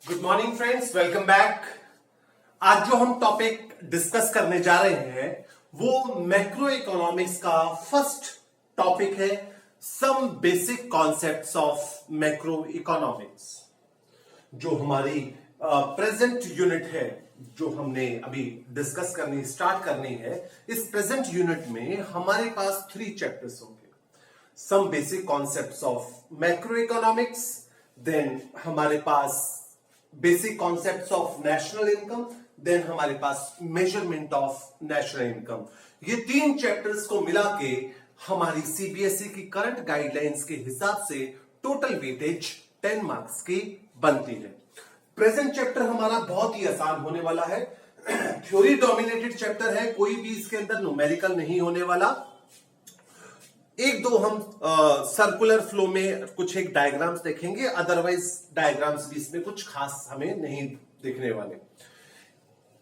Good morning friends, welcome back. आज जो हम टॉपिक डिस्कस करने जा रहे हैं वो मैक्रो इकोनॉमिक्स का फर्स्ट टॉपिक है, some basic concepts of macroeconomics. जो हमारी प्रेजेंट यूनिट है, जो हमने अभी डिस्कस करनी स्टार्ट करनी है, इस प्रेजेंट यूनिट में हमारे पास 3 चैप्टर्स होंगे। Some basic concepts of macroeconomics, then हमारे पास basic concepts of national income, then हमारे पास मेजरमेंट ऑफ नेशनल इनकम। ये 3 चैप्टर्स को मिला के हमारी सीबीएसई की करंट गाइडलाइंस के हिसाब से टोटल वेटेज 10 मार्क्स की बनती है। प्रेजेंट चैप्टर हमारा बहुत ही आसान होने वाला है। थ्योरी डोमिनेटेड चैप्टर है, कोई भी इसके अंदर न्यूमेरिकल नहीं होने वाला। एक दो हम सर्कुलर फ्लो में कुछ एक डायग्राम्स देखेंगे, अदरवाइज डायग्राम्स भी इसमें कुछ खास हमें नहीं दिखने वाले।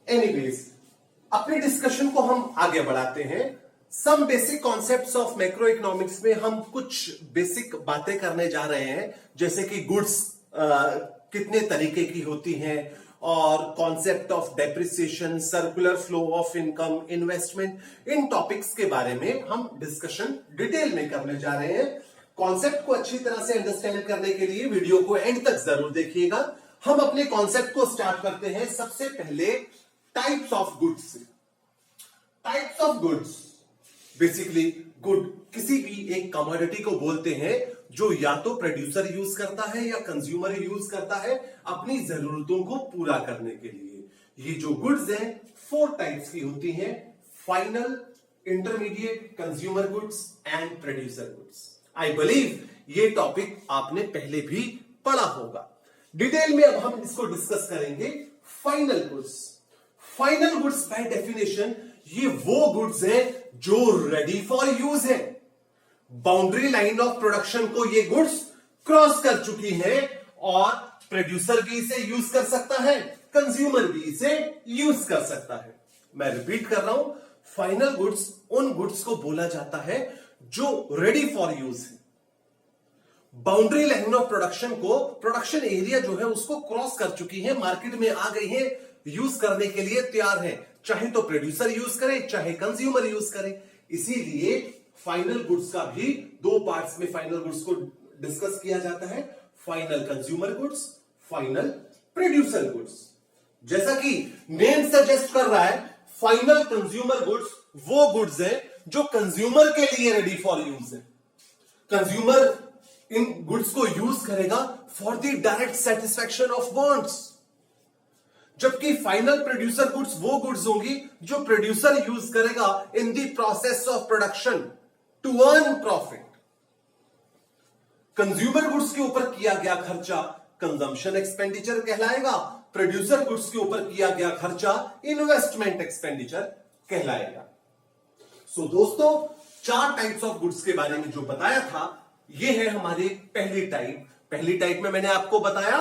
एनीवेज, अपने डिस्कशन को हम आगे बढ़ाते हैं। Some basic concepts of macroeconomics में हम कुछ बेसिक बातें करने जा रहे हैं, जैसे कि गुड्स कितने तरीके की होती हैं, और concept of depreciation, circular flow of income, investment, in topics के बारे में हम डिस्कशन डिटेल में करने जा रहे हैं। कॉन्सेप्ट को अच्छी तरह से अंडरस्टैंड करने के लिए वीडियो को एंड तक जरूर देखिएगा। हम अपने कॉन्सेप्ट को स्टार्ट करते हैं सबसे पहले टाइप्स ऑफ गुड्स से। Types of goods, basically good किसी भी एक कमोडिटी को बोलते हैं जो या तो प्रोड्यूसर यूज करता है या कंज्यूमर यूज करता है अपनी जरूरतों को पूरा करने के लिए। ये जो गुड्स हैं 4 टाइप्स की होती हैं: final, intermediate, consumer goods and producer goods. I believe ये टॉपिक आपने पहले भी पढ़ा होगा। डिटेल में अब हम इसको डिस्कस करेंगे। Final goods. Final goods by definition ये वो गुड्स हैं जो रेडी फॉर यूज है। बाउंड्री लाइन ऑफ प्रोडक्शन को ये गुड्स क्रॉस कर चुकी है और प्रोड्यूसर भी इसे यूज कर सकता है, कंज्यूमर भी इसे यूज कर सकता है। मैं रिपीट कर रहा हूं, फाइनल गुड्स उन गुड्स को बोला जाता है जो रेडी फॉर यूज है। बाउंड्री लाइन ऑफ प्रोडक्शन को, प्रोडक्शन एरिया जो है उसको क्रॉस कर चुकी है, मार्केट में आ गई है, यूज करने के लिए तैयार है, चाहे तो प्रोड्यूसर यूज करे चाहे कंज्यूमर यूज करे। इसीलिए फाइनल गुड्स का भी 2 पार्ट्स में फाइनल गुड्स को डिस्कस किया जाता है: final consumer goods, final producer goods. जैसा कि नेम सजेस्ट कर रहा है, फाइनल कंज्यूमर गुड्स वो गुड्स हैं जो कंज्यूमर के लिए रेडी फॉर यूज है। कंज्यूमर इन गुड्स को यूज करेगा for the direct satisfaction of wants, जबकि फाइनल प्रोड्यूसर गुड्स वो गुड्स होंगी जो प्रोड्यूसर यूज करेगा in the process of production to earn profit. Consumer goods के ऊपर किया गया खर्चा कंजम्पशन एक्सपेंडिचर कहलाएगा, प्रोड्यूसर गुड्स के ऊपर किया गया खर्चा इन्वेस्टमेंट एक्सपेंडिचर कहलाएगा। सो दोस्तों, 4 टाइप्स ऑफ गुड्स के बारे में जो बताया था, ये है हमारी पहली टाइप। पहली टाइप में मैंने आपको बताया,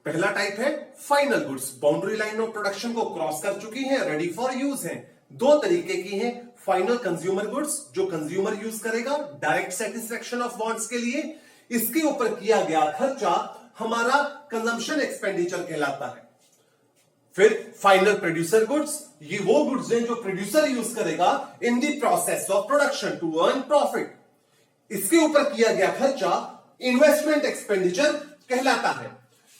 पहला टाइप है final goods, boundary line of production को क्रॉस कर चुकी है, रेडी फॉर यूज है। 2 तरीके की हैं: फाइनल कंज्यूमर गुड्स जो कंज्यूमर यूज करेगा डायरेक्ट सेटिस्फैक्शन ऑफ वांट्स के लिए, इसके ऊपर किया गया खर्चा हमारा कंजम्पशन एक्सपेंडिचर कहलाता है। फिर फाइनल प्रोड्यूसर गुड्स, ये वो गुड्स हैं जो प्रोड्यूसर यूज करेगा in the process of production to earn profit, इसके ऊपर किया गया खर्चा इन्वेस्टमेंट एक्सपेंडिचर कहलाता है।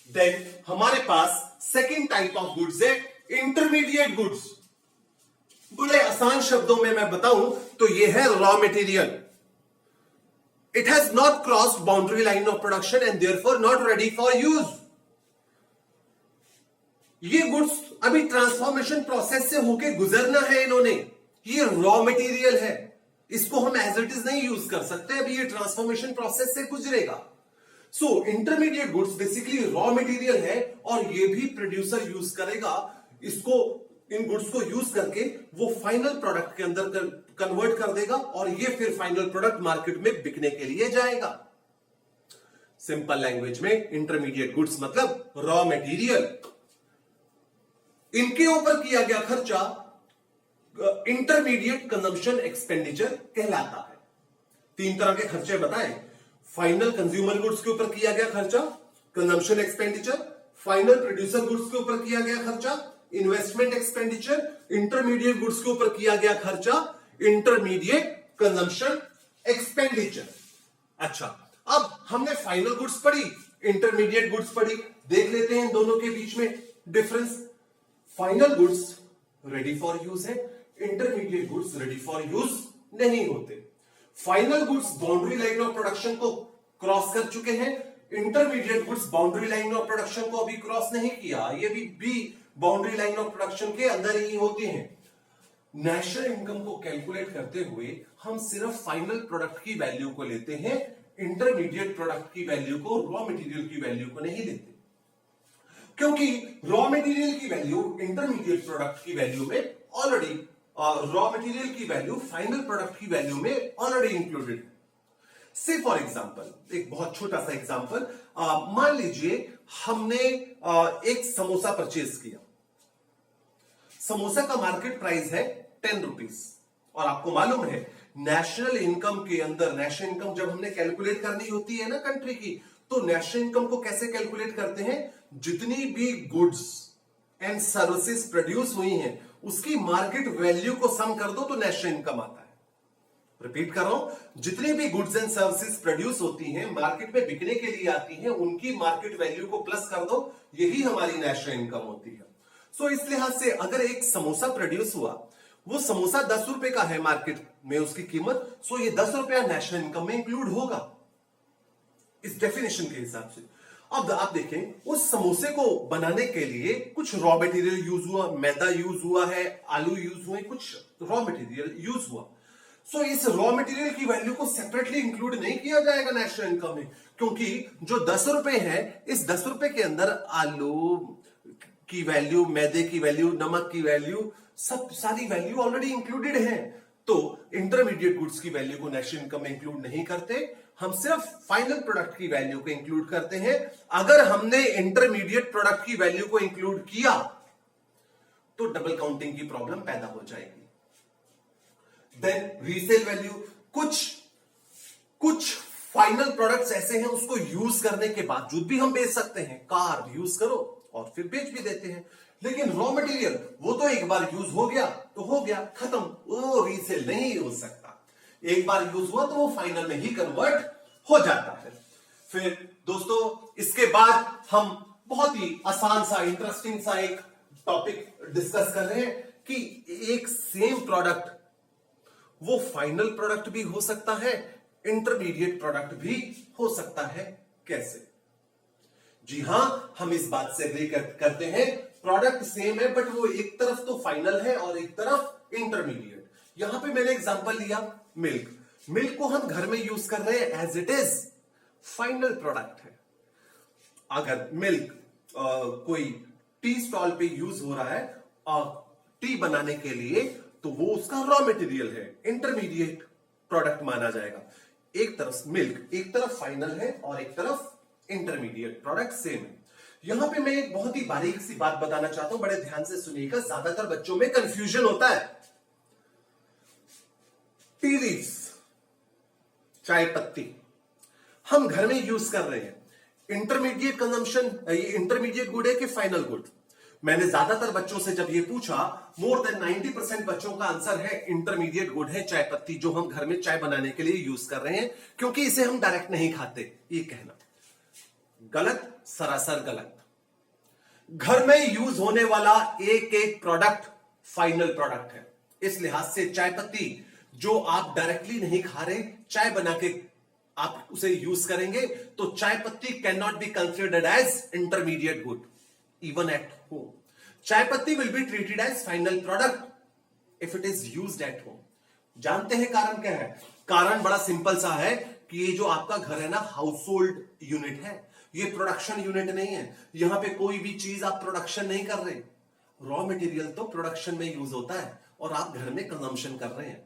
देन हमारे पास सेकेंड टाइप ऑफ गुड्स है इंटरमीडिएट गुड्स। बड़े आसान शब्दों में मैं बताऊं तो यह है raw material. It has not crossed boundary line of production and therefore not ready for use. ये गुड्स अभी ट्रांसफॉर्मेशन प्रोसेस से होके गुजरना है इन्होंने, ये रॉ मटेरियल है, इसको हम एज इट इज नहीं यूज कर सकते, अभी ये ट्रांसफॉर्मेशन प्रोसेस से गुजरेगा। So intermediate goods basically raw material है और ये भी प्रोड्यूसर यूज करेगा, इसको, इन गुड्स को यूज करके वो फाइनल प्रोडक्ट के अंदर कन्वर्ट कर देगा और ये फिर फाइनल प्रोडक्ट मार्केट में बिकने के लिए जाएगा। सिंपल लैंग्वेज में इंटरमीडिएट गुड्स मतलब रॉ मटेरियल, इनके ऊपर किया गया खर्चा इंटरमीडिएट कंजम्पशन एक्सपेंडिचर कहलाता है। 3 तरह के खर्चे बताएं: फाइनल कंज्यूमर गुड्स के ऊपर किया गया खर्चा consumption expenditure, final producer goods के ऊपर किया गया खर्चा इन्वेस्टमेंट एक्सपेंडिचर, इंटरमीडिएट गुड्स के ऊपर किया गया खर्चा इंटरमीडिएट कंजम्पशन एक्सपेंडिचर। अच्छा, अब हमने फाइनल गुड्स पढ़ी, इंटरमीडिएट गुड्स पढ़ी, देख लेते हैं दोनों के बीच में difference. Final goods ready for use है, intermediate goods ready for use नहीं होते। Final goods boundary line of production को क्रॉस कर चुके हैं, intermediate goods boundary line of production को अभी क्रॉस नहीं किया, ये भी बाउंड्री लाइन ऑफ प्रोडक्शन के अंदर ही होती हैं। नेशनल इनकम को कैलकुलेट करते हुए हम सिर्फ फाइनल प्रोडक्ट की वैल्यू को लेते हैं, इंटरमीडिएट प्रोडक्ट की वैल्यू को, रॉ मटेरियल की वैल्यू को नहीं लेते, क्योंकि रॉ मटेरियल की वैल्यू इंटरमीडिएट प्रोडक्ट की वैल्यू में ऑलरेडी, रॉ मटेरियल की वैल्यू फाइनल प्रोडक्ट की वैल्यू में ऑलरेडी इंक्लूडेड है। से फॉर एग्जांपल, एक बहुत छोटा सा एग्जांपल, मान लीजिए हमने एक समोसा परचेज किया, समोसा का मार्केट प्राइस है 10 रुपीज, और आपको मालूम है नेशनल इनकम के अंदर, नेशनल इनकम जब हमने कैलकुलेट करनी होती है ना कंट्री की, तो नेशनल इनकम को कैसे कैलकुलेट करते हैं, जितनी भी गुड्स एंड सर्विसेज प्रोड्यूस हुई हैं उसकी मार्केट वैल्यू को सम कर दो तो नेशनल इनकम आता है। रिपीट कर रहा हूं, जितनी भी गुड्स एंड सर्विसेज प्रोड्यूस होती हैं, मार्केट में बिकने के लिए आती हैं, उनकी मार्केट वैल्यू को प्लस कर दो, यही हमारी नेशनल इनकम होती है। सो इस लिहाज से अगर एक समोसा प्रोड्यूस हुआ, वो समोसा 10 रुपए का है मार्केट में उसकी कीमत, सो ये 10 रुपया नेशनल इनकम में इंक्लूड होगा इस डेफिनेशन के हिसाब से। अब आप देखें, उस समोसे को बनाने के लिए कुछ रॉ मटेरियल यूज हुआ, मैदा यूज हुआ है, आलू यूज हुए, कुछ रॉ मटेरियल यूज हुआ। सो इस रॉ मटेरियल की वैल्यू को सेपरेटली इंक्लूड नहीं किया जाएगा नेशनल इनकम में, क्योंकि जो 10 रुपए है, इस 10 रुपए के अंदर आलू की वैल्यू, मैदे की वैल्यू, नमक की वैल्यू, सब सारी वैल्यू ऑलरेडी इंक्लूडेड है। तो इंटरमीडिएट गुड्स की वैल्यू को नेशनल इनकम में इंक्लूड नहीं करते, हम सिर्फ फाइनल प्रोडक्ट की वैल्यू को इंक्लूड करते हैं। अगर हमने इंटरमीडिएट प्रोडक्ट की वैल्यू को इंक्लूड किया तो डबल काउंटिंग की प्रॉब्लम पैदा हो जाएगी। देन रीसेल वैल्यू, कुछ फाइनल प्रोडक्ट्स ऐसे हैं उसको यूज करने के बावजूद भी हम बेच सकते हैं। कार यूज करो और फिर बेच भी देते हैं, लेकिन रॉ मटेरियल वो तो एक बार यूज हो गया तो हो गया, खत्म, वो रीसेल नहीं हो सकता। एक बार यूज हुआ तो वो फाइनल में ही कन्वर्ट हो जाता है। फिर दोस्तों इसके बाद हम बहुत ही आसान सा, इंटरेस्टिंग सा एक टॉपिक डिस्कस कर रहे हैं कि एक सेम प्रोडक्ट वो फाइनल प्रोडक्ट भी हो सकता है, इंटरमीडिएट प्रोडक्ट भी हो सकता है। कैसे? जी हां, हम इस बात से एग्री करते हैं, प्रोडक्ट सेम है बट वो एक तरफ तो फाइनल है और एक तरफ इंटरमीडिएट। यहां पे मैंने एग्जांपल लिया मिल्क को हम घर में यूज कर रहे हैं as it is, final product है। अगर मिल्क कोई टी स्टॉल पे यूज हो रहा है टी बनाने के लिए, तो वो उसका रॉ मटेरियल है, इंटरमीडिएट प्रोडक्ट माना जाएगा। एक तरफ मिल्क, एक तरफ फाइनल है और एक तरफ इंटरमीडिएट प्रोडक्ट सेम है। यहां पे मैं एक बहुत ही बारीक सी बात बताना चाहता हूं, बड़े ध्यान से सुनिएगा, ज्यादातर बच्चों में कंफ्यूजन होता है। टी लीव्स, चाय पत्ती हम घर में यूज कर रहे हैं, इंटरमीडिएट कंजम्पशन, ये इंटरमीडिएट गुड है कि फाइनल गुड? मैंने ज्यादातर बच्चों से जब ये पूछा, मोर देन 90% बच्चों का आंसर है इंटरमीडिएट गुड है चाय पत्ती, जो हम घर में चाय बनाने के लिए यूज कर रहे हैं, क्योंकि इसे हम डायरेक्ट नहीं खाते। ये कहना गलत, सरासर गलत। घर में यूज होने वाला एक एक प्रोडक्ट फाइनल प्रोडक्ट है। इस लिहाज से चाय पत्ती जो आप डायरेक्टली नहीं खा रहे, चाय बना के आप उसे यूज करेंगे, तो चाय पत्ती can not be considered as intermediate good even at home. चाय पत्ती will be treated as final product if it is used at home. जानते हैं कारण क्या है? कारण बड़ा सिंपल सा है कि ये जो आपका घर है ना, हाउस होल्ड यूनिट है, ये प्रोडक्शन यूनिट नहीं है। यहां पे कोई भी चीज आप प्रोडक्शन नहीं कर रहे, रॉ मटेरियल तो प्रोडक्शन में यूज होता है और आप घर में कंजम्पशन कर रहे हैं।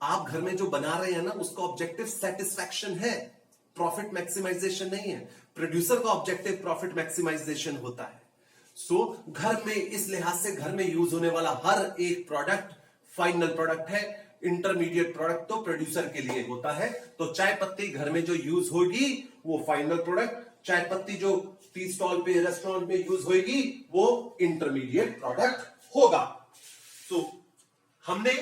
आप घर में जो बना रहे हैं ना, उसका ऑब्जेक्टिव सेटिस्फैक्शन है, प्रॉफिट मैक्सिमाइजेशन नहीं है। प्रोड्यूसर का ऑब्जेक्टिव प्रॉफिट मैक्सिमाइजेशन होता है। सो घर में, इस लिहाज से घर में यूज होने वाला हर एक प्रोडक्ट फाइनल प्रोडक्ट है, इंटरमीडिएट प्रोडक्ट तो प्रोड्यूसर के लिए होता है। तो चाय पत्ती घर में जो यूज होगी वो फाइनल प्रोडक्ट, चाय पत्ती जो टी स्टॉल पे रेस्टोरेंट में यूज होगी वो इंटरमीडिएट प्रोडक्ट होगा। तो हमने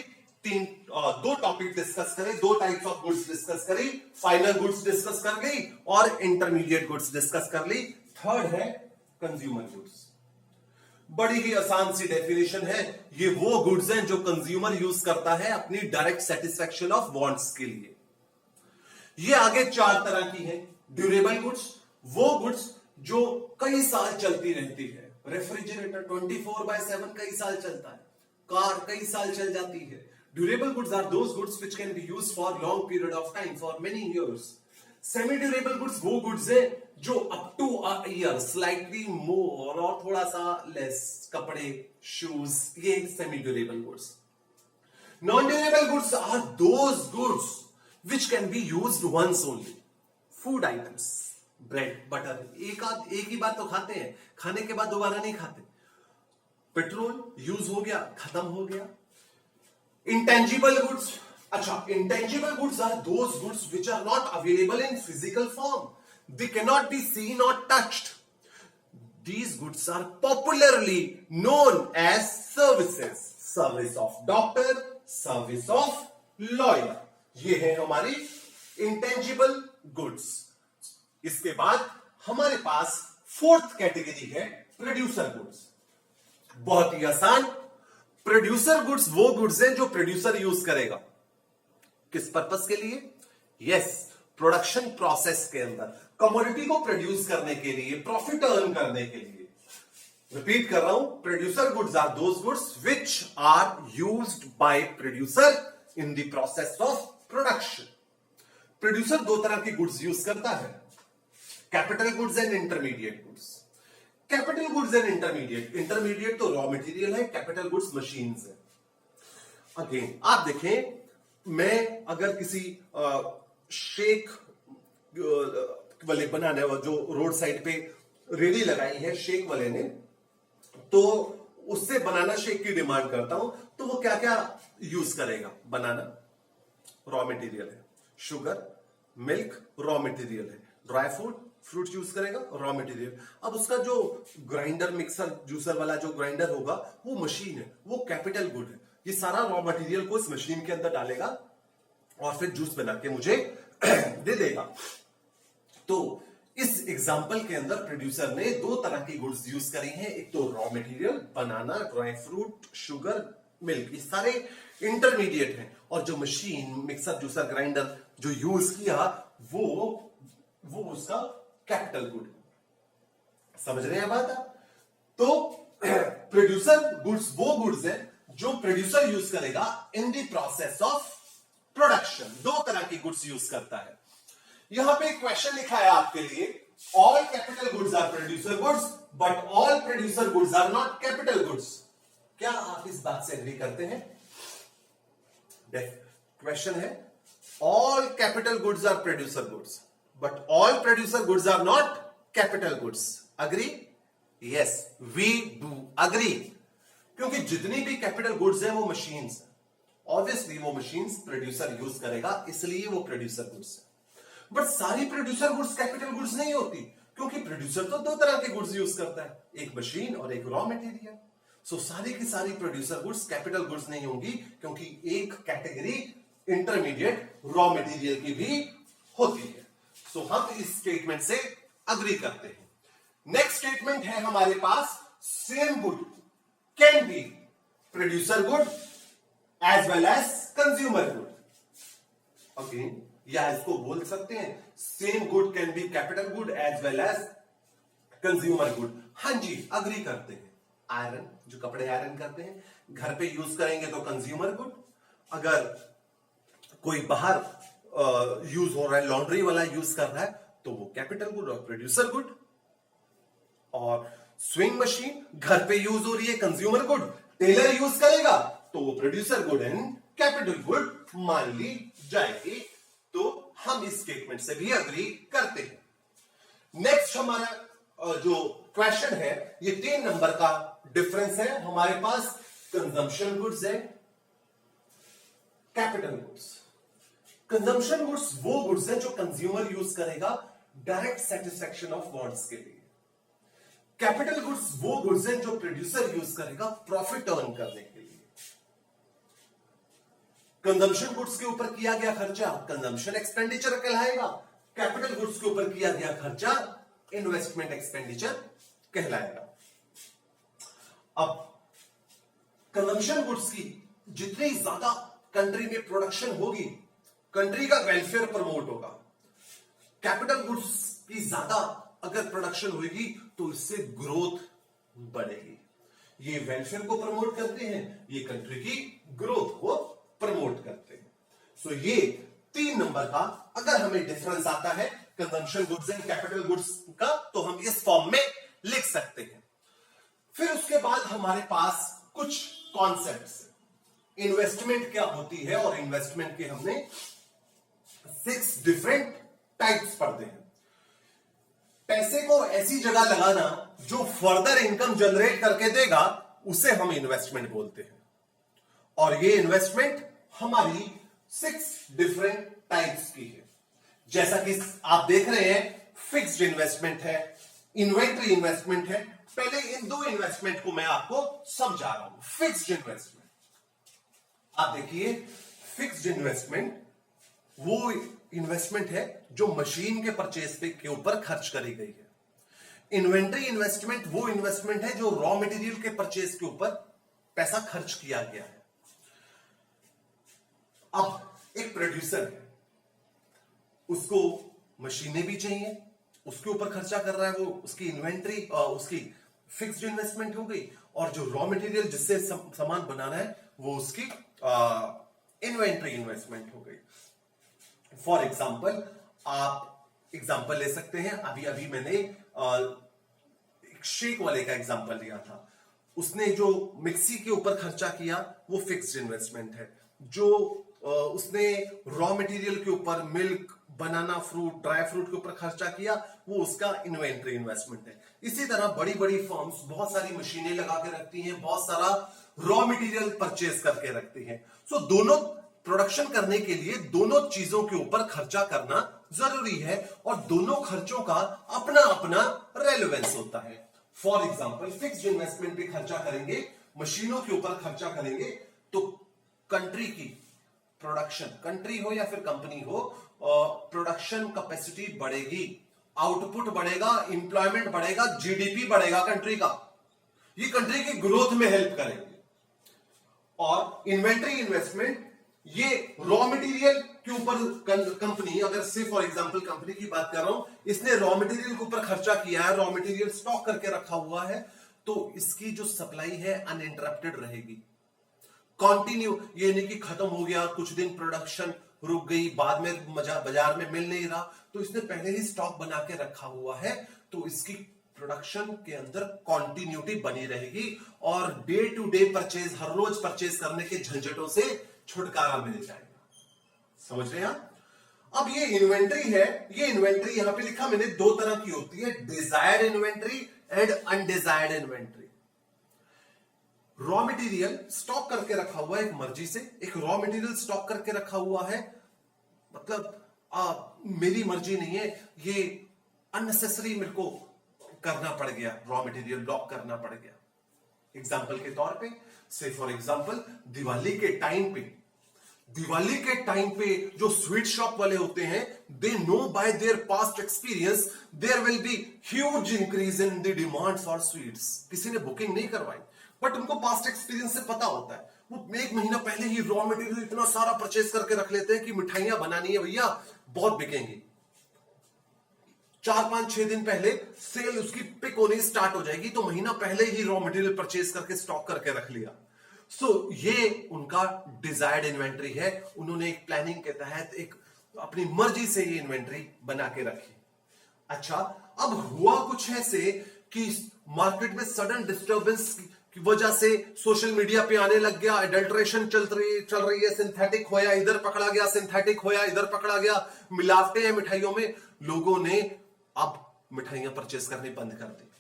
दो टॉपिक डिस्कस करे, दो टाइप्स ऑफ गुड्स डिस्कस करी, फाइनल गुड्स डिस्कस कर गई और इंटरमीडिएट गुड्स डिस्कस कर ली। थर्ड है कंज्यूमर गुड्स। बड़ी ही आसान सी डेफिनेशन है, ये वो गुड्स हैं जो कंज्यूमर यूज करता है अपनी डायरेक्ट सेटिस्फैक्शन ऑफ वांट्स के लिए। ये आगे चार तरह की है। ड्यूरेबल गुड्स, वो गुड्स जो कई साल चलती रहती है। रेफ्रिजरेटर 24/7 कई साल चलता है, कार कई साल चल जाती है। Durable goods are those goods which can be used for long period of time, for many years. Semi durable goods वो गुड्स है जो up to a year, slightly more और थोड़ा सा लेस, कपड़े, शूज, ये semi durable goods. Non durable goods are those goods which can be used once only. Food items, bread, butter, एक ही बार तो खाते हैं, खाने के बाद दोबारा नहीं खाते। पेट्रोल यूज हो गया, खत्म हो गया। इंटेंजिबल गुड्स, अच्छा, intangible goods are those goods which are not available in physical form. They cannot be seen or touched. These goods are popularly known as services. Service of doctor, service of lawyer. ये है हमारी intangible goods. इसके बाद हमारे पास fourth category है producer goods. बहुत ही आसान। Producer goods वो गुड्स हैं जो प्रोड्यूसर यूज करेगा। किस पर्पस के लिए? यस, प्रोडक्शन प्रोसेस के अंदर कमोडिटी को प्रोड्यूस करने के लिए, प्रॉफिट अर्न करने के लिए। रिपीट कर रहा हूं, producer goods are those goods which are used by producer in the process of production. Producer दो तरह की गुड्स यूज करता है, capital goods and intermediate goods. Capital goods and intermediate, intermediate तो रॉ मटेरियल है, कैपिटल गुड्स मशीन्स है। Again आप देखें, मैं अगर किसी शेक वाले बनाने वाले जो रोड साइड पे रेडी लगाई है शेक वाले ने, तो उससे बनाना शेक की डिमांड करता हूं, तो वो क्या क्या यूज करेगा? बनाना रॉ मटेरियल है, शुगर, मिल्क रॉ मटेरियल है, ड्राई फ्रूट यूज करेगा रॉ मटेरियल। अब उसका जो ग्राइंडर, मिक्सर, जूसर वाला जो ग्राइंडर होगा वो मशीन है, वो कैपिटल गुड है। ये सारा रॉ मटेरियल को इस मशीन के अंदर डालेगा और फिर जूस बना के मुझे दे देगा। तो इस एग्जांपल के अंदर प्रोड्यूसर ने दो तरह की गुड्स यूज करी हैं। एक तो रॉ मटेरियल, बनाना, ड्राई फ्रूट, शुगर, मिल्क, ये सारे इंटरमीडिएट हैं। और जो मशीन, मिक्सर, जूसर, ग्राइंडर जो यूज किया वो उसका कैपिटल गुड। समझ रहे हैं बात आप? तो प्रोड्यूसर गुड्स वो गुड्स हैं जो प्रोड्यूसर यूज करेगा in the process of production. दो तरह की गुड्स यूज करता है। यहां पे एक क्वेश्चन लिखा है आपके लिए, all capital goods are producer goods but all producer goods are not capital goods. क्या आप इस बात से एग्री करते हैं? क्वेश्चन है, all capital goods are producer goods but all producer goods are not capital goods. Agree? Yes, we do agree. क्योंकि जितनी भी कैपिटल गुड्स हैं वो मशीन्स हैं। ऑब्वियसली वो मशीन्स प्रोड्यूसर यूज करेगा, इसलिए वो प्रोड्यूसर गुड्स है। बट सारी प्रोड्यूसर गुड्स कैपिटल गुड्स नहीं होती, क्योंकि प्रोड्यूसर तो दो तरह के गुड्स यूज करता है, एक मशीन और एक रॉ मटेरियल। सो सारी की सारी प्रोड्यूसर गुड्स कैपिटल गुड्स नहीं होंगी, क्योंकि एक कैटेगरी इंटरमीडिएट रॉ मटेरियल की भी होती है। सो हम इस स्टेटमेंट से अग्री करते हैं। नेक्स्ट स्टेटमेंट है हमारे पास, same good can be producer good as well as consumer good. Okay, या इसको बोल सकते हैं, same good can be capital good as well as consumer good. हाँ जी, अग्री करते हैं। आयरन, जो कपड़े आयरन करते हैं, घर पे यूज करेंगे तो कंज्यूमर गुड। अगर कोई बाहर यूज हो रहा है, लॉन्ड्री वाला यूज कर रहा है, तो वो कैपिटल गुड और प्रोड्यूसर गुड। और स्विंग मशीन घर पे यूज हो रही है, कंज्यूमर गुड। टेलर यूज करेगा तो वो producer good and capital good मान ली जाएगी। तो हम इस स्टेटमेंट से भी अग्री करते हैं। नेक्स्ट हमारा जो क्वेश्चन है, ये 3 नंबर का डिफरेंस है। हमारे पास कंजम्पशन गुड्स है, कैपिटल गुड्स। कंजम्पशन गुड्स वो गुड्स हैं जो कंज्यूमर यूज करेगा डायरेक्ट सेटिस्फेक्शन ऑफ वांट्स के लिए। कैपिटल गुड्स वो गुड्स हैं जो प्रोड्यूसर यूज करेगा प्रॉफिट अर्न करने के लिए। कंजम्पशन गुड्स के ऊपर किया गया खर्चा कंजम्पशन एक्सपेंडिचर कहलाएगा। कैपिटल गुड्स के ऊपर किया गया खर्चा इन्वेस्टमेंट एक्सपेंडिचर कहलाएगा। अब कंजम्पशन गुड्स की जितनी ज्यादा कंट्री में प्रोडक्शन होगी, कंट्री का वेलफेयर प्रमोट होगा। कैपिटल गुड्स की ज्यादा अगर प्रोडक्शन होगी तो इससे ग्रोथ बढ़ेगी। ये वेलफेयर को प्रमोट करते हैं, ये कंट्री की ग्रोथ को प्रमोट करते हैं। सो ये 3 नंबर का अगर हमें डिफरेंस आता है consumption goods and capital goods का, तो हम इस फॉर्म में लिख सकते हैं। फिर उसके बाद हमारे पास कुछ कॉन्सेप्ट्स, इन्वेस्टमेंट क्या होती है, और इन्वेस्टमेंट के हमने 6 डिफरेंट टाइप्स पढ़ते हैं। पैसे को ऐसी जगह लगाना जो फर्दर इनकम जनरेट करके देगा, उसे हम इन्वेस्टमेंट बोलते हैं। और ये इन्वेस्टमेंट हमारी 6 डिफरेंट टाइप्स की है। जैसा कि आप देख रहे हैं, फिक्स्ड इन्वेस्टमेंट है, इन्वेंट्री इन्वेस्टमेंट है। पहले इन 2 इन्वेस्टमेंट को मैं आपको समझा रहा हूं। फिक्स्ड इन्वेस्टमेंट, आप देखिए, फिक्स्ड इन्वेस्टमेंट वो इन्वेस्टमेंट है जो मशीन के परचेज के ऊपर खर्च करी गई है। इन्वेंट्री इन्वेस्टमेंट वो इन्वेस्टमेंट है जो रॉ मटेरियल के परचेज के ऊपर पैसा खर्च किया गया है। अब एक प्रोड्यूसर है, उसको मशीनें भी चाहिए, उसके ऊपर खर्चा कर रहा है, वो उसकी इन्वेंट्री, उसकी फिक्स्ड इन्वेस्टमेंट हो गई। और जो रॉ मटेरियल जिससे सामान बनाना है वो उसकी इन्वेंट्री इन्वेस्टमेंट हो गई। फॉर एग्जाम्पल, आप एग्जाम्पल ले सकते हैं, अभी अभी मैंने एक शेक वाले का एग्जाम्पल लिया था। उसने जो मिक्सी के ऊपर खर्चा किया वो फिक्स्ड इन्वेस्टमेंट है। जो उसने रॉ मटेरियल के ऊपर, मिल्क, बनाना फ्रूट, ड्राई फ्रूट के ऊपर खर्चा किया, वो उसका इन्वेंट्री इन्वेस्टमेंट है। इसी तरह बड़ी बड़ी फर्म्स बहुत सारी मशीनें लगा के रखती हैं, बहुत सारा रॉ मटेरियल परचेज करके रखती हैं। सो दोनों प्रोडक्शन करने के लिए दोनों चीजों के ऊपर खर्चा करना जरूरी है, और दोनों खर्चों का अपना अपना रेलेवेंस होता है। फॉर एग्जाम्पल, फिक्स्ड इन्वेस्टमेंट पे खर्चा करेंगे, मशीनों के ऊपर खर्चा करेंगे, तो कंट्री की प्रोडक्शन, कंट्री हो या फिर कंपनी हो, प्रोडक्शन कैपेसिटी बढ़ेगी, आउटपुट बढ़ेगा, इंप्लॉयमेंट बढ़ेगा, जीडीपी बढ़ेगा कंट्री का। ये कंट्री की ग्रोथ में हेल्प करेंगे। और इन्वेंट्री इन्वेस्टमेंट, ये रॉ मटेरियल के ऊपर कंपनी, अगर से फॉर एग्जांपल कंपनी की बात कर रहा हूं, इसने रॉ मटेरियल के ऊपर खर्चा किया है, रॉ मटेरियल स्टॉक करके रखा हुआ है, तो इसकी जो सप्लाई है अनइंटरप्टेड रहेगी, कंटिन्यू। ये नहीं कि खत्म हो गया, कुछ दिन प्रोडक्शन रुक गई, बाद में बाजार में मिल नहीं रहा, तो इसने पहले ही स्टॉक बना के रखा हुआ है, तो इसकी प्रोडक्शन के अंदर कंटिन्यूटी बनी रहेगी और डे टू डे परचेज, हर रोज परचेज करने के झंझटों से छुटकारा मिल जाएगा। समझ रहे हैं आप? अब ये इन्वेंट्री है, ये इन्वेंट्री यहां पे लिखा मैंने 2 तरह की होती है, desired inventory and undesired inventory. Raw material stock करके रखा हुआ है एक मर्जी से, एक रॉ मटेरियल स्टॉक करके रखा हुआ है, मतलब मेरी मर्जी नहीं है, ये अननेसेसरी मेरे को करना पड़ गया, रॉ मटेरियल लॉक करना पड़ गया। एग्जाम्पल के तौर पे, से फॉर एग्जाम्पल, दिवाली के टाइम पे जो स्वीट शॉप वाले होते हैं, they know by their past experience there will be huge increase in the demand for sweets. किसी ने बुकिंग नहीं करवाई, बट उनको पास्ट एक्सपीरियंस से पता होता है, वो 1 महीना पहले ही रॉ मटेरियल इतना सारा परचेज करके रख लेते हैं कि मिठाइयां बनानी है भैया, बहुत बिकेंगी। 4, 5, 6 दिन पहले सेल उसकी पिक होनी स्टार्ट हो जाएगी, तो महीना पहले ही रॉ मटेरियल परचेज करके स्टॉक करके रख लिया। सो ये उनका डिजायर्ड इन्वेंट्री है, उन्होंने एक प्लानिंग के तहत एक अपनी मर्जी से ये इन्वेंट्री बना के रखी। अच्छा, अब हुआ कुछ ऐसे कि मार्केट में सडन डिस्टर्बेंस की वजह से सोशल मीडिया पे आने लग गया, एडल्ट्रेशन चल रही है, सिंथेटिक खोया इधर पकड़ा गया, सिंथेटिक खोया इधर पकड़ा गया, मिलावटें हैं मिठाइयों में, लोगों ने अब मिठाइयां परचेज करनी बंद कर दी।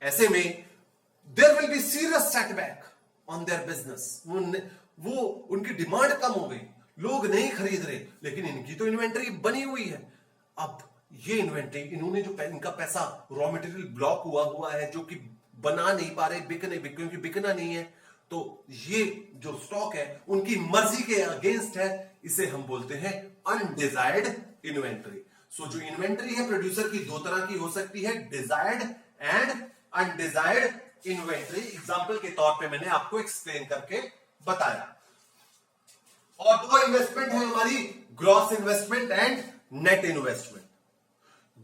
ऐसे में there will be serious setback on their business. वो उनकी डिमांड कम हो गई, लोग नहीं खरीद रहे, लेकिन इनकी तो इन्वेंट्री बनी हुई है। अब ये इन्वेंट्री, इन्होंने जो इनका पैसा रॉ मटेरियल ब्लॉक हुआ है, जो कि बना नहीं पा रहे, क्योंकि बिकना नहीं है, तो ये जो स्टॉक है उनकी मर्जी के अगेंस्ट है, इसे हम बोलते हैं अनडिजायर्ड इन्वेंट्री। सो जो इन्वेंट्री है प्रोड्यूसर की दो तरह की हो सकती है, desired and undesired inventory. Example के तौर पे मैंने आपको एक्सप्लेन करके बताया। और दो इन्वेस्टमेंट है हमारी, gross investment and net investment.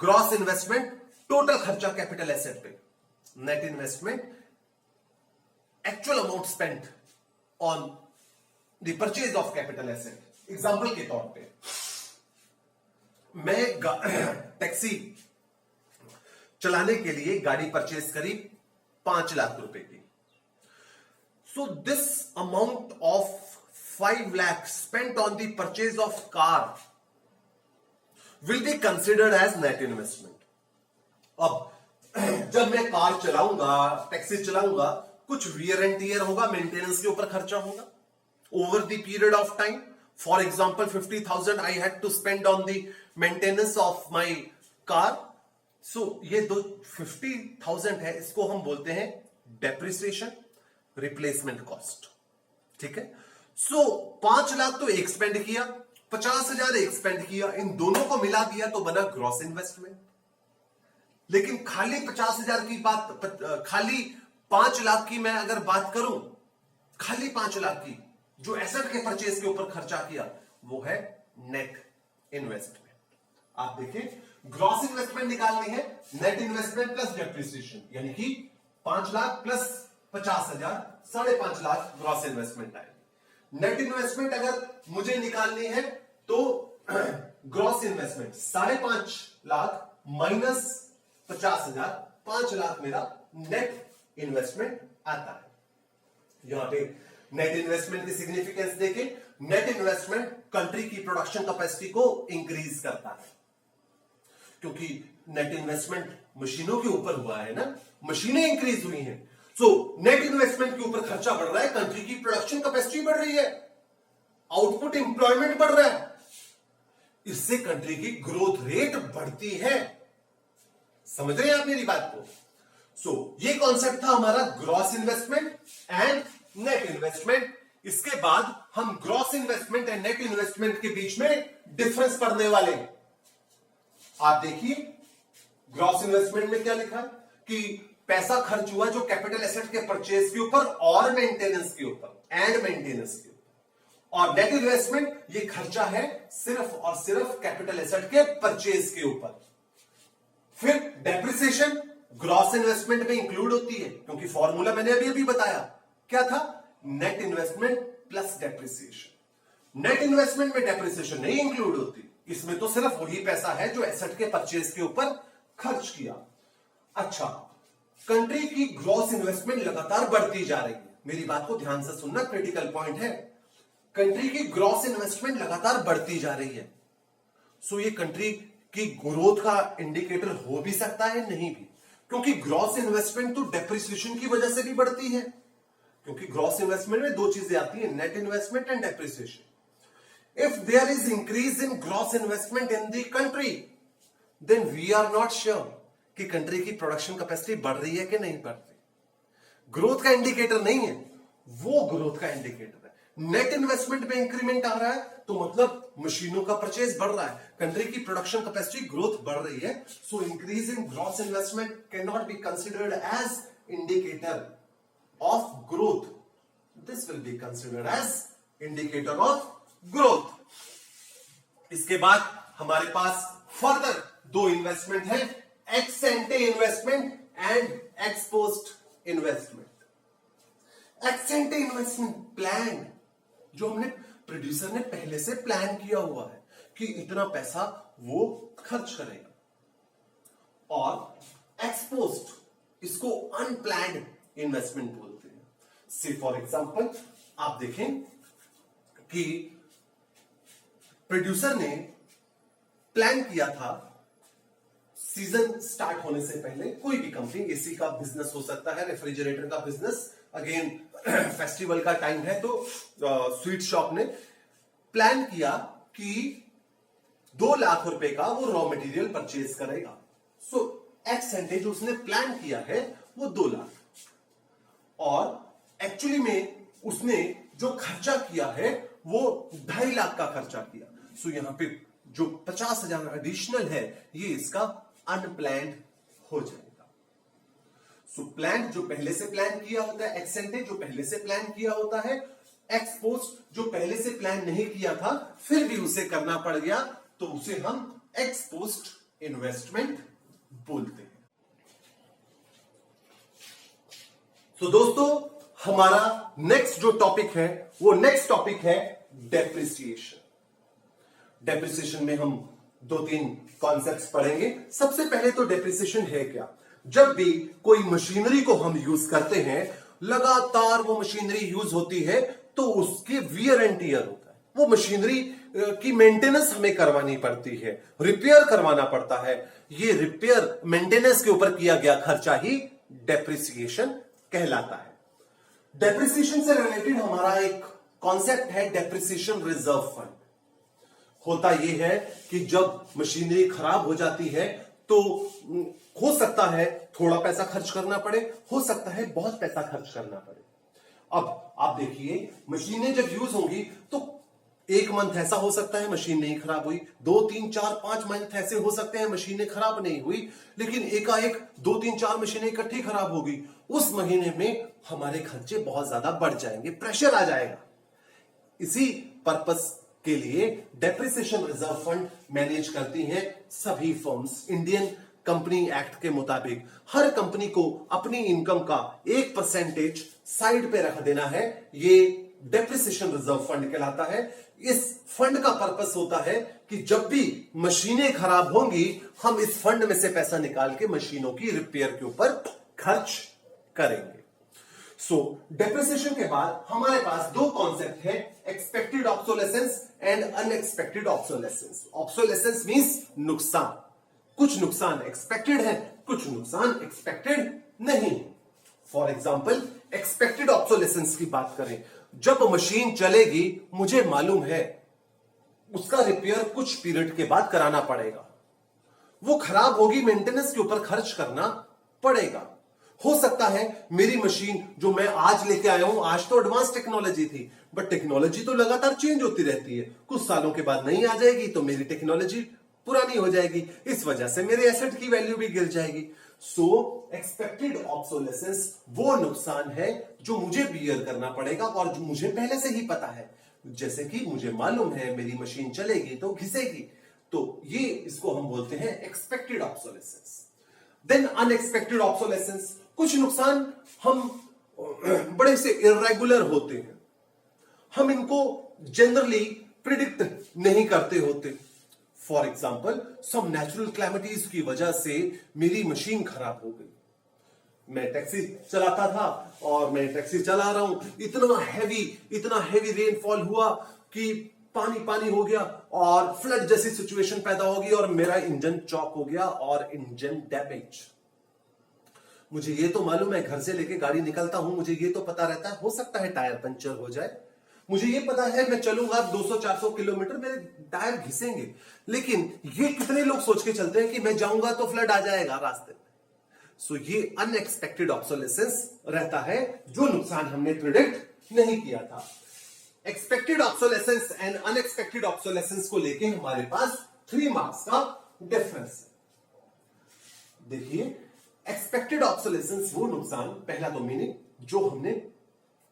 Gross investment total खर्चा कैपिटल एसेट पे, net investment actual amount spent on the purchase of capital asset. Example के तौर पे मैं टैक्सी चलाने के लिए गाड़ी परचेज करी 5 लाख रुपए की। So this amount of 5 lakh spent on the purchase of car will be considered as net investment. अब जब मैं कार चलाऊंगा, टैक्सी चलाऊंगा, कुछ वियर एंड टियर होगा, मेंटेनेंस के ऊपर खर्चा होगा over the period of time. For example 50,000 I had to spend on the maintenance of my car. So ये दो 50,000 है, इसको हम बोलते हैं डेप्रिसिएशन, रिप्लेसमेंट कॉस्ट। ठीक है। सो 5 लाख तो एक स्पेंड किया, 50,000 एक स्पेंड किया, इन दोनों को मिला दिया तो बना ग्रॉस इन्वेस्टमेंट। लेकिन खाली 50,000 की बात, खाली 5 लाख की मैं अगर बात करूं, खाली 5 लाख की जो एसेट के परचेज के ऊपर खर्चा किया, वो है नेट इन्वेस्टमेंट। आप देखिए, ग्रॉस इन्वेस्टमेंट निकालनी है, नेट इन्वेस्टमेंट प्लस डेप्रिसिएशन, यानी कि 5 lakh plus 50,000, 5.5 lakh gross investment आएगी। नेट इन्वेस्टमेंट अगर मुझे निकालनी है तो gross investment 5.5 lakh minus 50,000, 5 lakh मेरा नेट इन्वेस्टमेंट आता है। यहां पे नेट इन्वेस्टमेंट की सिग्निफिकेंस देखें, नेट इन्वेस्टमेंट कंट्री की प्रोडक्शन कैपेसिटी को इंक्रीज करता है, क्योंकि नेट इन्वेस्टमेंट मशीनों के ऊपर हुआ है ना, मशीनें इंक्रीज हुई हैं। सो नेट इन्वेस्टमेंट के ऊपर खर्चा बढ़ रहा है, कंट्री की प्रोडक्शन कैपेसिटी बढ़ रही है, आउटपुट एम्प्लॉयमेंट बढ़ रहा है, इससे कंट्री की ग्रोथ रेट बढ़ती है। समझ रहे हैं आप मेरी बात को? सो ये कॉन्सेप्ट था हमारा gross investment and net investment. इसके बाद हम gross investment and net investment के बीच में डिफरेंस पढ़ने वाले हैं। आप देखिए, ग्रॉस इन्वेस्टमेंट में क्या लिखा कि पैसा खर्च हुआ जो कैपिटल एसेट के परचेज के ऊपर और मेंटेनेंस के ऊपर, एंड मेंटेनेंस के ऊपर। और नेट इन्वेस्टमेंट ये खर्चा है सिर्फ और सिर्फ कैपिटल एसेट के परचेज के ऊपर। फिर डेप्रिसिएशन ग्रॉस इन्वेस्टमेंट में इंक्लूड होती है, क्योंकि फॉर्मूला मैंने अभी अभी बताया क्या था, net investment plus depreciation. Net investment में डेप्रिसिएशन नहीं इंक्लूड होती, इसमें तो सिर्फ वही पैसा है जो एसेट के परचेज के ऊपर खर्च किया। अच्छा, कंट्री की ग्रॉस इन्वेस्टमेंट लगातार बढ़ती जा रही है, मेरी बात को ध्यान से सुनना, क्रिटिकल पॉइंट है। कंट्री की ग्रॉस इन्वेस्टमेंट लगातार बढ़ती जा रही है। सो ये कंट्री की ग्रोथ का इंडिकेटर हो भी सकता है, नहीं भी, क्योंकि ग्रॉस इन्वेस्टमेंट तो डेप्रिसिएशन की वजह से भी बढ़ती है, क्योंकि ग्रॉस इन्वेस्टमेंट में दो चीजें आती है, net investment and depreciation. If there is increase in gross investment in the country, then we are not sure कि कंट्री की प्रोडक्शन कैपेसिटी बढ़ रही है कि नहीं बढ़ रही। ग्रोथ का इंडिकेटर नहीं है, वो ग्रोथ का इंडिकेटर है। नेट इन्वेस्टमेंट में इंक्रीमेंट आ रहा है तो मतलब मशीनों का परचेज बढ़ रहा है, कंट्री की प्रोडक्शन कैपेसिटी ग्रोथ बढ़ रही है। So increase in gross investment can not be considered as indicator of growth, this will be considered as indicator of growth. इसके बाद हमारे पास फर्दर दो इन्वेस्टमेंट है, ex ante investment and ex post investment. Ex ante investment plan, जो हमने producer ने पहले से प्लान किया हुआ है कि इतना पैसा वो खर्च करेगा, और एक्स पोस्ट, इसको अनप्लान्ड इन्वेस्टमेंट बोलते हैं। से फॉर एग्जांपल आप देखें कि प्रोड्यूसर ने प्लान किया था सीजन स्टार्ट होने से पहले, कोई भी कंपनी, एसी का बिजनेस हो सकता है, रेफ्रिजरेटर का बिजनेस, अगेन फेस्टिवल का टाइम है तो स्वीट शॉप ने प्लान किया कि 2 लाख रुपए का वो रॉ मटेरियल परचेज करेगा। सो एक्सेंटे जो उसने प्लान किया है वो 2 लाख, और एक्चुअली में उसने जो खर्चा किया है वो 2.5 लाख का खर्चा किया। सो यहां पे जो 50,000 एडिशनल है ये इसका अनप्लान्ड हो जाएगा। सो प्लान जो पहले से प्लान किया होता है, एक्सेंटे जो पहले से प्लान किया होता है, एक्सपोस्ट जो पहले से प्लान नहीं किया था फिर भी उसे करना पड़ गया, तो उसे हम एक्सपोस्ट इन्वेस्टमेंट बोलते हैं। तो दोस्तों हमारा नेक्स्ट जो टॉपिक है वो नेक्स्ट टॉपिक है डेप्रिसिएशन। डेप्रिसिएशन में हम 2-3 कॉन्सेप्ट्स पढ़ेंगे। सबसे पहले तो डेप्रिसिएशन है क्या? जब भी कोई मशीनरी को हम यूज करते हैं, लगातार वो मशीनरी यूज होती है तो उसके वियर एंड टियर होता है। वो मशीनरी की मेंटेनेंस हमें करवानी पड़ती है, रिपेयर करवाना पड़ता है। ये रिपेयर मेंटेनेंस के ऊपर किया गया खर्चा ही डेप्रिसिएशन कहलाता है। डेप्रिसिएशन से रिलेटेड हमारा एक कॉन्सेप्ट है डेप्रिसिएशन रिजर्व फंड। होता यह है कि जब मशीनरी खराब हो जाती है तो हो सकता है थोड़ा पैसा खर्च करना पड़े, हो सकता है बहुत पैसा खर्च करना पड़े। अब आप देखिए, मशीनें जब यूज होंगी तो 1 मंथ ऐसा हो सकता है मशीन नहीं खराब हुई, 2, 3, 4, 5 मंथ ऐसे हो सकते हैं मशीनें खराब नहीं हुई, लेकिन एकाएक 2, 3, 4 मशीनें इकट्ठी खराब होगी। उस महीने में हमारे खर्चे बहुत ज्यादा बढ़ जाएंगे, प्रेशर आ जाएगा। इसी पर्पस के लिए डेप्रिसिएशन रिजर्व फंड मैनेज करती हैं सभी फर्म्स। इंडियन कंपनी एक्ट के मुताबिक हर कंपनी को अपनी इनकम का 1% साइड पे रख देना है। ये डेप्रिसिएशन रिजर्व फंड कहलाता है। इस फंड का पर्पस होता है कि जब भी मशीनें खराब होंगी हम इस फंड में से पैसा निकाल के मशीनों की रिपेयर के ऊपर खर्च करेंगे। सो डेप्रिसिएशन के बाद हमारे पास 2 कॉन्सेप्ट है, expected obsolescence and unexpected obsolescence. Obsolescence means नुकसान। कुछ नुकसान एक्सपेक्टेड है, कुछ नुकसान एक्सपेक्टेड नहीं। फॉर एग्जाम्पल एक्सपेक्टेड ऑब्सोलेसेंस की बात करें, जब मशीन चलेगी मुझे मालूम है उसका रिपेयर कुछ पीरियड के बाद कराना पड़ेगा, वो खराब होगी, मेंटेनेंस के ऊपर खर्च करना पड़ेगा। हो सकता है मेरी मशीन जो मैं आज लेके आया हूं, आज तो एडवांस टेक्नोलॉजी थी, बट टेक्नोलॉजी तो लगातार चेंज होती रहती है, कुछ सालों के बाद नहीं आ जाएगी तो मेरी टेक्नोलॉजी पुरानी हो जाएगी, इस वजह से मेरे एसेट की वैल्यू भी गिर जाएगी। सो एक्सपेक्टेड ऑब्सोलेसेंस वो नुकसान है जो मुझे बियर करना पड़ेगा और जो मुझे पहले से ही पता है। जैसे कि मुझे मालूम है मेरी मशीन चलेगी तो घिसेगी, तो ये इसको हम बोलते हैं expected obsolescence. Then unexpected obsolescence, कुछ नुकसान हम बड़े से इरेगुलर होते हैं, हम इनको जनरली प्रिडिक्ट नहीं करते होते। For example some natural calamities की वजह से मेरी मशीन खराब हो गई। मैं टैक्सी चलाता था और मैं टैक्सी चला रहा हूं, इतना हैवी रेनफॉल हुआ कि पानी हो गया और फ्लड जैसी सिचुएशन पैदा होगी और मेरा इंजन चॉक हो गया और इंजन डैमेज। मुझे ये तो मालूम है, घर से लेके गाड़ी निकलता हूं, मुझे ये तो पता रहता है हो सकता है टायर पंचर हो जाए, मुझे ये पता है मैं चलूंगा 200-400 किलोमीटर मेरे टायर घिसेंगे, लेकिन ये कितने लोग सोच के चलते हैं कि मैं जाऊंगा तो फ्लड आ जाएगा रास्ते में। सो ये अनएक्सपेक्टेड ऑब्सोलेसेंस रहता है, जो नुकसान हमने प्रिडिक्ट नहीं किया था। Expected obsolescence and unexpected obsolescence को लेके हमारे पास 3 मार्क्स का डिफरेंस है। देखिए, एक्सपेक्टेड ऑब्सोलेसेंस वो नुकसान, पहला तो मीनिंग जो हमने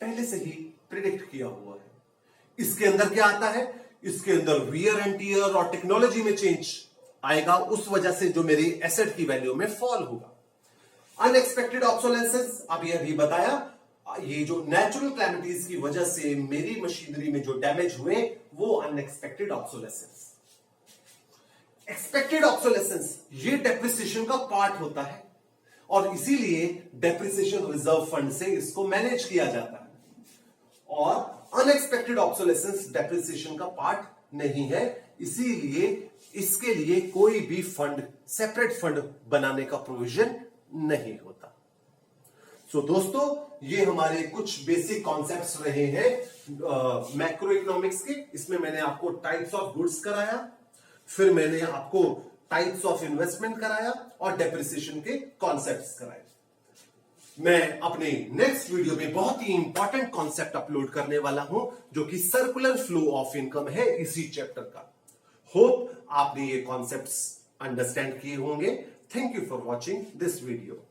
पहले से ही प्रिडिक्ट किया हुआ है। इसके अंदर क्या आता है? इसके अंदर वियर एंड टियर और टेक्नोलॉजी में चेंज आएगा, उस वजह से जो मेरी एसेट की वैल्यू में फॉल होगा। अनएक्सपेक्टेड ऑब्सोलेसेंस अभी बताया, ये जो नेचुरल क्लैमिटीज की वजह से मेरी मशीनरी में जो डैमेज हुए वो अनएक्सपेक्टेड ऑब्सोलेसेंस। एक्सपेक्टेड ऑब्सोलेसेंस ये डेप्रिसिएशन का पार्ट होता है और इसीलिए डेप्रिसिएशन रिजर्व फंड से इसको मैनेज किया जाता है। और अनएक्सपेक्टेड ऑब्सोलेसेंस डेप्रिसिएशन का पार्ट नहीं है, इसीलिए इसके लिए कोई भी फंड, सेपरेट फंड बनाने का प्रोविजन नहीं होता। सो दोस्तों, ये हमारे कुछ बेसिक कॉन्सेप्ट्स रहे हैं मैक्रो इकोनॉमिक्स के। इसमें मैंने आपको टाइप्स ऑफ गुड्स कराया, फिर मैंने आपको टाइप्स ऑफ इन्वेस्टमेंट कराया और डेप्रिसिएशन के कॉन्सेप्ट्स कराए। मैं अपने नेक्स्ट वीडियो में बहुत ही इंपॉर्टेंट कॉन्सेप्ट अपलोड करने वाला हूं जो कि सर्कुलर फ्लो ऑफ इनकम है इसी चैप्टर का। होप आपने ये कॉन्सेप्ट्स अंडरस्टैंड किए होंगे। Thank you for watching this video.